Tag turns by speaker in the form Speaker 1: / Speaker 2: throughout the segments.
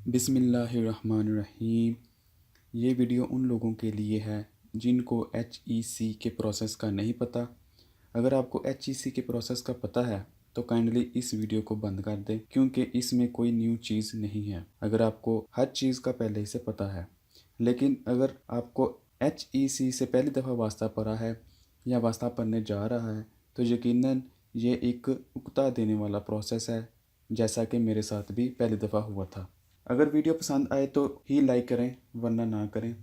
Speaker 1: बिस्मिल्लाहिर्रहमानिर्रहीम। ये वीडियो उन लोगों के लिए है जिनको HEC के प्रोसेस का नहीं पता। अगर आपको HEC के प्रोसेस का पता है तो काइंडली इस वीडियो को बंद कर दें, क्योंकि इसमें कोई न्यू चीज़ नहीं है अगर आपको हर चीज़ का पहले से पता है। लेकिन अगर आपको HEC से पहली दफ़ा वास्ता पड़ा है या वास्ता पढ़ने जा रहा है तो यकीनन ये एक उकता देने वाला प्रोसेस है, जैसा कि मेरे साथ भी पहली दफ़ा हुआ था। अगर वीडियो पसंद आए तो ही लाइक करें, वरना ना करें।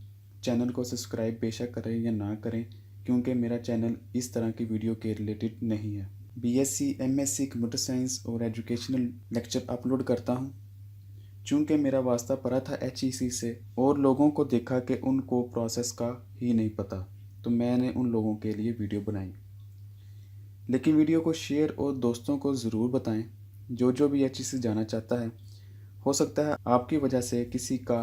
Speaker 1: चैनल को सब्सक्राइब बेशक करें या ना करें, क्योंकि मेरा चैनल इस तरह की वीडियो के रिलेटेड नहीं है। BSc MSc कंप्यूटर साइंस और एजुकेशनल लेक्चर अपलोड करता हूँ। चूँकि मेरा वास्ता पड़ा था HEC से और लोगों को देखा कि उनको प्रोसेस का ही नहीं पता, तो मैंने उन लोगों के लिए वीडियो बनाई। लेकिन वीडियो को शेयर और दोस्तों को ज़रूर बताएं जो भी HEC जाना चाहता है। हो सकता है आपकी वजह से किसी का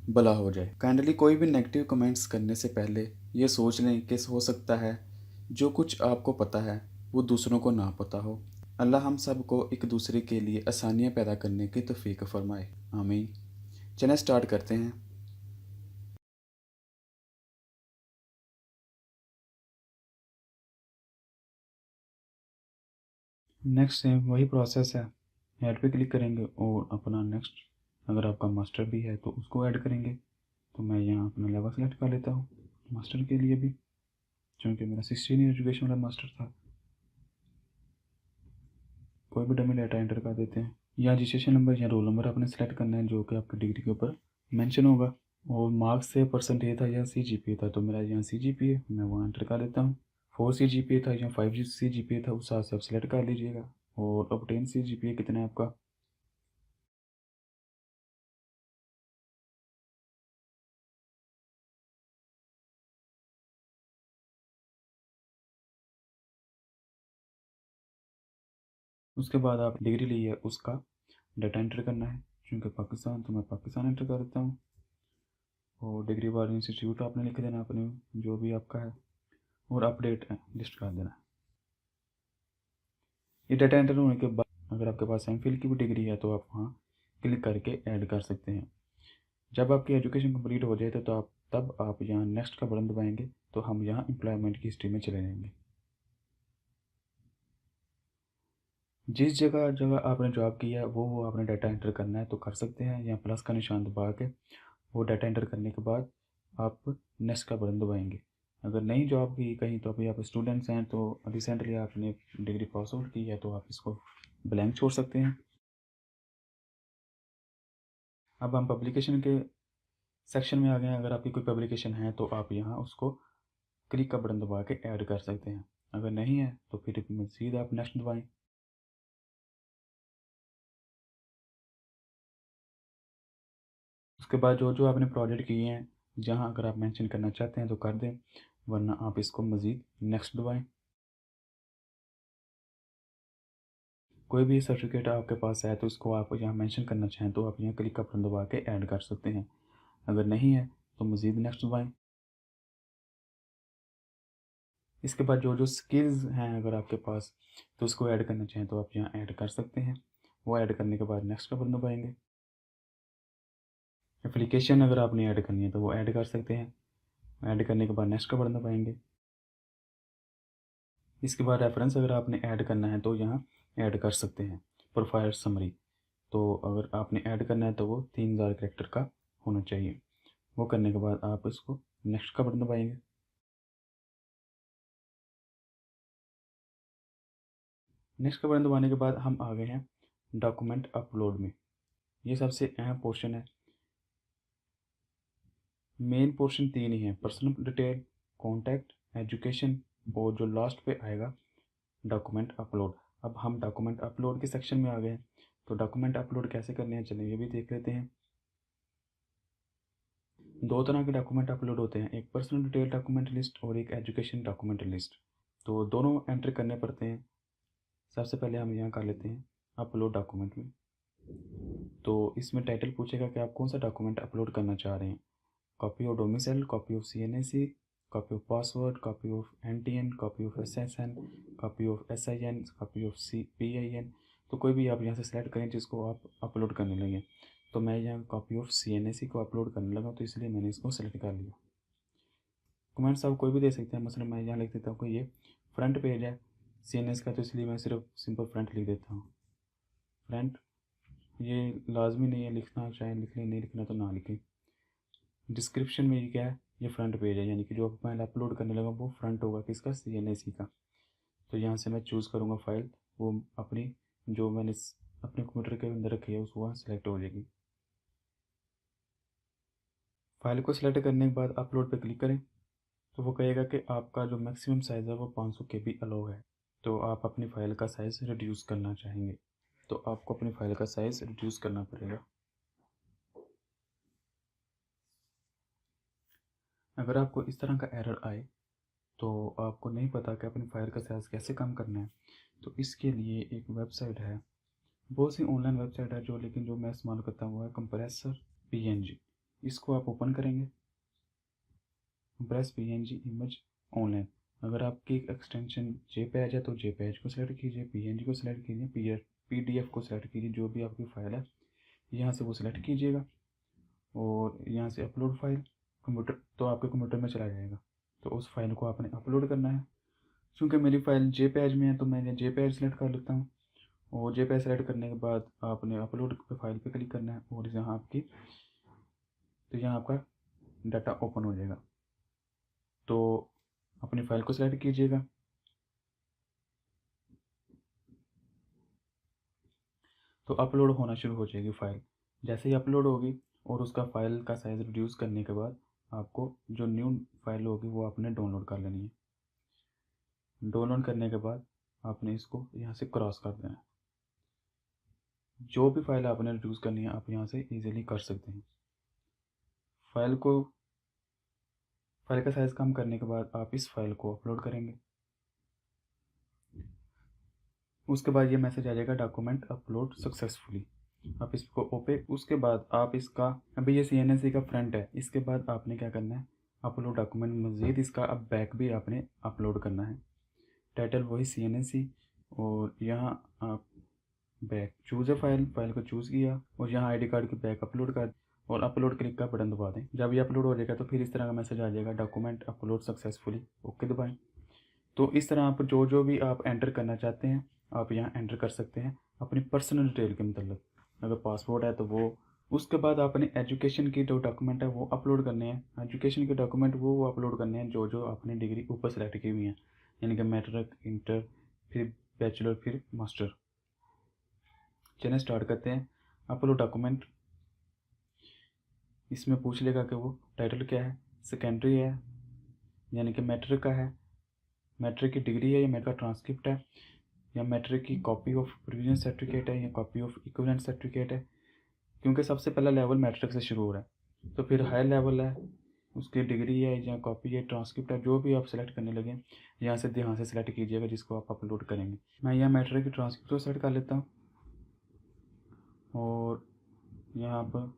Speaker 1: भला हो जाए। काइंडली कोई भी नेगेटिव कमेंट्स करने से पहले ये सोच लें कि हो सकता है जो कुछ आपको पता है वो दूसरों को ना पता हो। अल्लाह हम सब को एक दूसरे के लिए आसानियाँ पैदा करने की तौफीक फरमाए। आमीन। चलें स्टार्ट करते हैं। नेक्स्ट सेम वही प्रोसेस है। ऐड पे क्लिक करेंगे और अपना नेक्स्ट, अगर आपका मास्टर भी है तो उसको ऐड करेंगे। तो मैं यहाँ अपना लेवल सेलेक्ट कर लेता हूँ मास्टर के लिए भी, क्योंकि मेरा 16 ईयर एजुकेशन वाला मास्टर था। कोई भी डमी डाटा एंटर कर देते हैं। या रजिस्ट्रेशन नंबर या रोल नंबर आपने सेलेक्ट करना है जो कि आपकी डिग्री के ऊपर मेंशन होगा। और मार्क्स से परसेंटेज था या CGPA था, तो मेरा यहाँ CGPA मैं वहाँ एंटर कर देता हूँ। 4 CGPA था या 5 CGPA था, उस हिसाब से आप सेलेक्ट कर लीजिएगा। और अब 10 CGPA कितना है आपका। उसके बाद आप डिग्री ली है उसका डाटा एंटर करना है। क्योंकि पाकिस्तान, तो मैं पाकिस्तान एंटर कर देता हूँ। और डिग्री वाले इंस्टीट्यूट आपने लिख देना अपने जो भी आपका है, और अपडेट लिस्ट कर देना। ये डाटा एंटर होने के बाद अगर आपके पास MPhil की भी डिग्री है तो आप वहाँ क्लिक करके ऐड कर सकते हैं। जब आपकी एजुकेशन कंप्लीट हो जाए तो आप यहाँ नेक्स्ट का बटन दबाएंगे तो हम यहाँ एम्प्लॉयमेंट की हिस्ट्री में चले जाएंगे। जिस जगह जगह आपने जॉब किया है वो आपने डाटा एंटर करना है तो कर सकते हैं, या प्लस का निशान दबा के वो डाटा एंटर करने के बाद आप नेक्स्ट का बटन दबाएंगे। अगर नहीं जॉब की कहीं, तो अभी आप स्टूडेंट्स हैं तो रिसेंटली आपने डिग्री पास आउट की है तो आप इसको ब्लैंक छोड़ सकते हैं। अब हम पब्लिकेशन के सेक्शन में आ गए हैं। अगर आपकी कोई पब्लिकेशन है तो आप यहाँ उसको क्लिक का बटन दबा के ऐड कर सकते हैं। अगर नहीं है तो फिर मज़ीद आप नेक्स्ट दबाएं। उसके बाद जो आपने प्रोजेक्ट किए हैं जहाँ अगर आप मेंशन करना चाहते हैं तो कर दें, वरना आप इसको मज़ीद नेक्स्ट दबाएं। कोई भी सर्टिफिकेट आपके पास है तो उसको आप यहाँ मेंशन करना चाहें तो आप यहाँ क्लिक का बटन दबा के ऐड कर सकते हैं। अगर नहीं है तो मज़ीद नेक्स्ट दबाएं। इसके बाद जो स्किल्स हैं अगर आपके पास, तो उसको ऐड करना चाहें तो आप यहाँ ऐड कर सकते हैं। वो ऐड करने के बाद नेक्स्ट का बटन दबाएंगे। एप्लीकेशन अगर आपने ऐड करनी है तो वो ऐड कर सकते हैं। ऐड करने के बाद नेक्स्ट का बटन दबाएंगे। इसके बाद रेफरेंस अगर आपने ऐड करना है तो यहाँ ऐड कर सकते हैं। प्रोफाइल समरी, तो अगर आपने ऐड करना है तो वो 3000 कैरेक्टर का होना चाहिए। वो करने के बाद आप इसको नेक्स्ट का बटन दबाएंगे। नेक्स्ट का बटन दबाने के बाद हम आ गए हैं डॉक्यूमेंट अपलोड में। ये सबसे अहम पोर्शन है। मेन पोर्शन तीन ही है: पर्सनल डिटेल, कॉन्टैक्ट, एजुकेशन, और जो लास्ट पे आएगा डॉक्यूमेंट अपलोड। अब हम डॉक्यूमेंट अपलोड के सेक्शन में आ गए हैं। तो डॉक्यूमेंट अपलोड कैसे करने हैं चलिए ये भी देख लेते हैं। दो तरह के डॉक्यूमेंट अपलोड होते हैं, एक पर्सनल डिटेल डॉक्यूमेंट लिस्ट और एक एजुकेशन डॉक्यूमेंट लिस्ट। तो दोनों एंटर करने पड़ते हैं। सबसे पहले हम यहाँ कर लेते हैं अपलोड डॉक्यूमेंट में। तो इसमें टाइटल पूछेगा कि आप कौन सा डॉक्यूमेंट अपलोड करना चाह रहे हैं। Copy of domicile, copy of CNAC, copy of password, copy of NTN, copy of SSN, copy of SIN, copy of PIN। तो कोई भी आप यहाँ से सेलेक्ट करें जिसको आप अपलोड करने लगे। तो मैं यहाँ कॉपी ऑफ CNAC को अपलोड करने लगा, तो इसलिए मैंने इसको सेलेक्ट कर लिया। कमेंट्स आप कोई भी दे सकते हैं, मसलन मैं यहाँ लिख देता हूँ कि ये फ्रंट पेज है CNS का, तो इसलिए मैं सिर्फ सिंपल फ्रंट लिख देता हूँ। फ्रंट ये लाजमी नहीं है लिखना, चाहे लिख लें, नहीं लिखना तो ना लिखें। डिस्क्रिप्शन में ये क्या है, ये फ्रंट पेज है, यानी कि जो मैं अपलोड करने लगा वो फ्रंट होगा किसका, CNAC का। तो यहाँ से मैं चूज़ करूँगा फाइल, वो अपनी जो मैंने अपने कंप्यूटर के अंदर रखी है उसको वहाँ सेलेक्ट हो जाएगी। फाइल को सिलेक्ट करने के बाद अपलोड पे क्लिक करें, तो वो कहेगा कि आपका जो मैक्सिमम साइज़ है वो 500 KB अलाउ है। तो आप अपनी फ़ाइल का साइज़ रिड्यूस करना चाहेंगे, तो आपको अपनी फ़ाइल का साइज़ रिड्यूस करना पड़ेगा। अगर आपको इस तरह का एरर आए तो आपको नहीं पता कि अपनी फ़ाइल का साइज़ कैसे कम करना है, तो इसके लिए एक वेबसाइट है, बहुत सी ऑनलाइन वेबसाइट है जो, लेकिन जो मैं इस्तेमाल करता हूँ है कंप्रेसर PNG। इसको आप ओपन करेंगे, कंप्रेस PNG इमेज ऑनलाइन। अगर आपकी एक्सटेंशन JPEG है तो JPEG को सिलेक्ट कीजिए, PNG को सिलेक्ट कीजिए, PDF को सिलेक्ट कीजिए, जो भी आपकी फ़ाइल है यहाँ से वो सिलेक्ट कीजिएगा और यहाँ से अपलोड फाइल कंप्यूटर, तो आपके कंप्यूटर में चला जाएगा। तो उस फाइल को आपने अपलोड करना है। क्योंकि मेरी फ़ाइल JPEG में है तो मैंने JPEG सेलेक्ट कर लेता हूँ, और JPEG सेलेक्ट करने के बाद आपने अपलोड पे फाइल पे क्लिक करना है, और यहाँ आपकी, तो यहाँ आपका डाटा ओपन हो जाएगा। तो अपनी फ़ाइल को सिलेक्ट कीजिएगा, तो अपलोड होना शुरू हो जाएगी फ़ाइल। जैसे ही अपलोड होगी और उसका फ़ाइल का साइज़ रिड्यूस करने के बाद आपको जो न्यू फाइल होगी वो आपने डाउनलोड कर लेनी है। डाउनलोड करने के बाद आपने इसको यहाँ से क्रॉस कर देना है। जो भी फाइल आपने रिड्यूस करनी है आप यहाँ से ईजिली कर सकते हैं। फाइल का साइज़ कम करने के बाद आप इस फाइल को अपलोड करेंगे। उसके बाद ये मैसेज आ जाएगा, डॉक्यूमेंट अपलोड सक्सेसफुली। आप इसको ओपे, उसके बाद आप इसका, अभी ये CNAC का फ्रंट है, इसके बाद आपने क्या करना है, अपलोड डॉक्यूमेंट मज़ीद इसका अब बैक भी आपने अपलोड करना है। टाइटल वही CNAC, और यहाँ आप बैक चूज़ है, फाइल को चूज़ किया और यहाँ ID कार्ड की बैक अपलोड कर, और अपलोड क्लिक का बटन दबा दें। जब ये अपलोड हो जाएगा तो फिर इस तरह का मैसेज आ जाएगा, डॉक्यूमेंट अपलोड सक्सेसफुली, ओके दबाएं। तो इस तरह आप जो भी आप एंटर करना चाहते हैं आप यहाँ एंटर कर सकते हैं अपनी पर्सनल डिटेल के मतलब। अगर पासपोर्ट है तो वो, उसके बाद आपने एजुकेशन की जो डॉक्यूमेंट है वो अपलोड करने हैं। एजुकेशन के डॉक्यूमेंट वो अपलोड करने हैं जो आपने डिग्री ऊपर सेलेक्ट की हुई है, यानी कि मैट्रिक, इंटर, फिर बैचलर, फिर मास्टर। चलिए स्टार्ट करते हैं। अपलोड डॉक्यूमेंट, इसमें पूछ लेगा कि वो टाइटल क्या है, सेकेंडरी है यानी कि मैट्रिक का है, मैट्रिक की डिग्री है या मैट्रिक का ट्रांसक्रिप्ट है, या मैट्रिक की कॉपी ऑफ प्रोविजन सर्टिफिकेट है या कॉपी ऑफ इक्विवेलेंट सर्टिफिकेट है। क्योंकि सबसे पहला लेवल मैट्रिक से शुरू हो रहा है, तो फिर हाई लेवल है, उसकी डिग्री है या कॉपी है, ट्रांसक्रिप्ट है, जो भी आप सेलेक्ट करने लगे यहाँ से सेलेक्ट कीजिएगा जिसको आप अपलोड करेंगे। मैं यहाँ मैट्रिक की ट्रांसक्रिप्ट को सेलेक्ट कर लेता हूँ, और यहाँ पर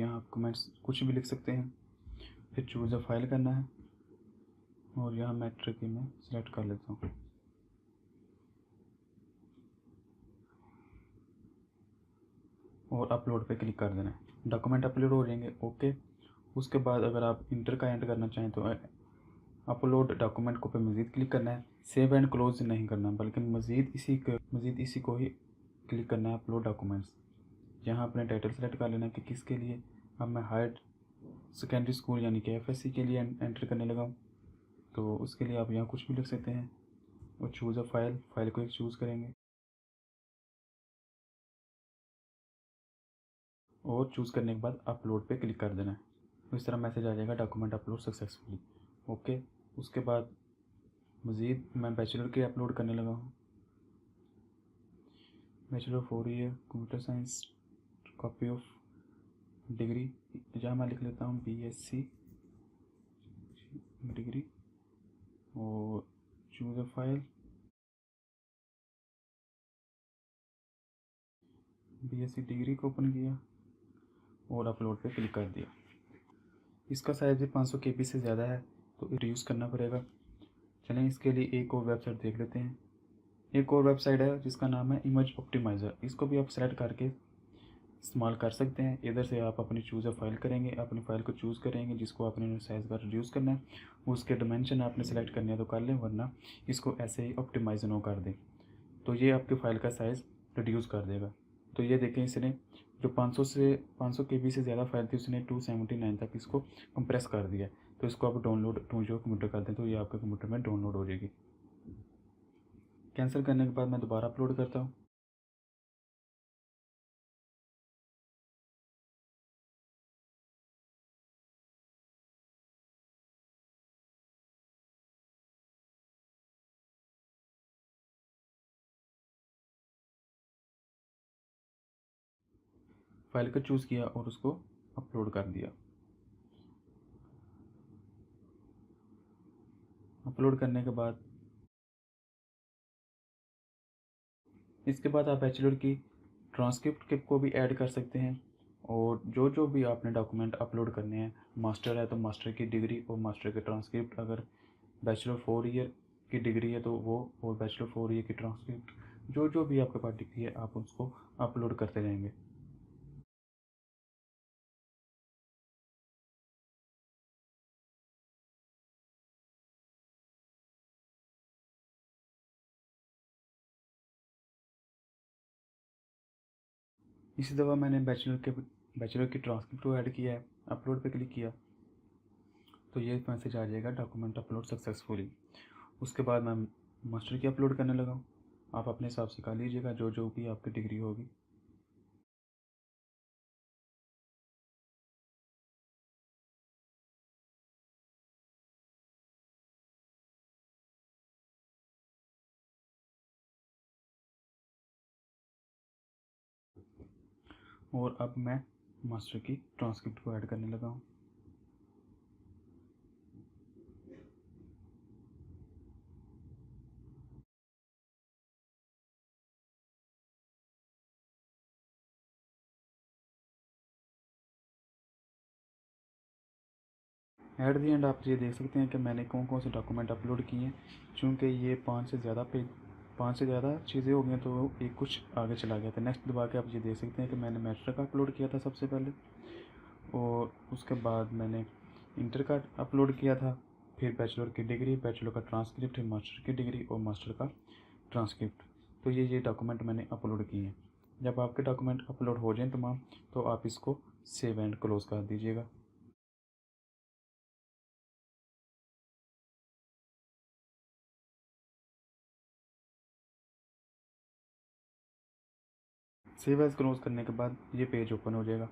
Speaker 1: आप कमेंट्स कुछ भी लिख सकते हैं। फिर चूज़ अ फाइल करना है, और यहाँ मैट्रिक की मैं सेलेक्ट कर लेता हूँ, और अपलोड पे क्लिक कर देना है। डॉक्यूमेंट अपलोड हो जाएंगे, ओके। उसके बाद अगर आप इंटर का एंटर करना चाहें तो अपलोड डॉक्यूमेंट को पे मज़ीद क्लिक करना है, सेव एंड क्लोज नहीं करना, बल्कि मज़ीद इसी को ही क्लिक करना है, अपलोड डॉक्यूमेंट्स। यहाँ अपने टाइटल सेलेक्ट कर लेना है कि किसके लिए। अब मैं हायर सेकेंडरी स्कूल यानी कि FSC के लिए एंटर करने लगा हूँ, तो उसके लिए आप यहाँ कुछ भी लिख सकते हैं, और चूज़ अ फाइल को एक चूज़ करेंगे, और चूज़ करने के बाद अपलोड पे क्लिक कर देना है। तो इस तरह मैसेज आ जाएगा, डॉक्यूमेंट अपलोड सक्सेसफुली, ओके। उसके बाद मज़ीद मैं बैचलर के अपलोड करने लगा हूँ, bachelor 4 year computer science, copy of degree, जहाँ मैं लिख लेता हूँ BSc डिग्री, और choose a file, BSc degree को ओपन किया और अपलोड पे क्लिक कर दिया। इसका साइज़ भी 500 KB से ज़्यादा है तो रिड्यूस करना पड़ेगा। चलें इसके लिए एक और वेबसाइट देख लेते हैं। एक और वेबसाइट है जिसका नाम है इमेज ऑप्टिमाइज़र, इसको भी आप सेलेक्ट करके इस्तेमाल कर सकते हैं। इधर से आप अपनी चूज़ अ फाइल करेंगे, अपनी फ़ाइल को चूज़ करेंगे जिसको आपने साइज़ का रिड्यूस करना है, उसके डायमेंशन आपने सेलेक्ट करने है तो कर लें, वरना इसको ऐसे ही ऑप्टिमाइज़ नो कर दें तो ये आपकी फ़ाइल का साइज़ रिड्यूस कर देगा। तो ये देखें, इसने जो 500 केबी से ज़्यादा फाइल थी उसने 279 तक इसको कंप्रेस कर दिया। तो इसको आप डाउनलोड टू जो कंप्यूटर कर दें तो ये आपके कंप्यूटर में डाउनलोड हो जाएगी। कैंसिल करने के बाद मैं दोबारा अपलोड करता हूँ। फाइल को चूज़ किया और उसको अपलोड कर दिया। अपलोड करने के बाद इसके बाद आप बैचलर की ट्रांसक्रिप्ट के को भी ऐड कर सकते हैं, और जो जो भी आपने डॉक्यूमेंट अपलोड करने हैं, मास्टर है तो मास्टर की डिग्री और मास्टर के ट्रांसक्रिप्ट, अगर बैचलर 4 ईयर की डिग्री है तो वो, और बैचलर 4 ईयर की ट्रांसक्रिप्ट, जो जो भी आपके पास डिग्री है आप उसको अपलोड करते रहेंगे। इसी दफ़ा मैंने बैचलर की ट्रांसक्रिप्ट को ऐड किया है, अपलोड पे क्लिक किया तो ये मैसेज आ जाएगा, डॉक्यूमेंट अपलोड सक्सेसफुली। उसके बाद मैं मास्टर की अपलोड करने लगा हूँ। आप अपने हिसाब से कर लीजिएगा जो जो भी आपकी डिग्री होगी। और अब मैं मास्टर की ट्रांसक्रिप्ट को ऐड करने लगा हूँ। एट दी एंड आप ये देख सकते हैं कि मैंने कौन कौन से डॉक्यूमेंट अपलोड किए हैं। चूँकि ये 5 से ज़्यादा चीज़ें हो गई तो एक कुछ आगे चला गया था। नेक्स्ट दबा के आप ये देख सकते हैं कि मैंने मास्टर का अपलोड किया था सबसे पहले, और उसके बाद मैंने इंटर का अपलोड किया था, फिर बैचलर की डिग्री, बैचलर का ट्रांसक्रिप्ट, फिर मास्टर की डिग्री और मास्टर का ट्रांसक्रिप्ट। तो ये डॉक्यूमेंट मैंने अपलोड किए हैं। जब आपके डॉक्यूमेंट अपलोड हो जाएं तमाम, तो आप इसको सेव एंड क्लोज कर दीजिएगा। सेव एज़ क्लोज करने के बाद ये पेज ओपन हो जाएगा।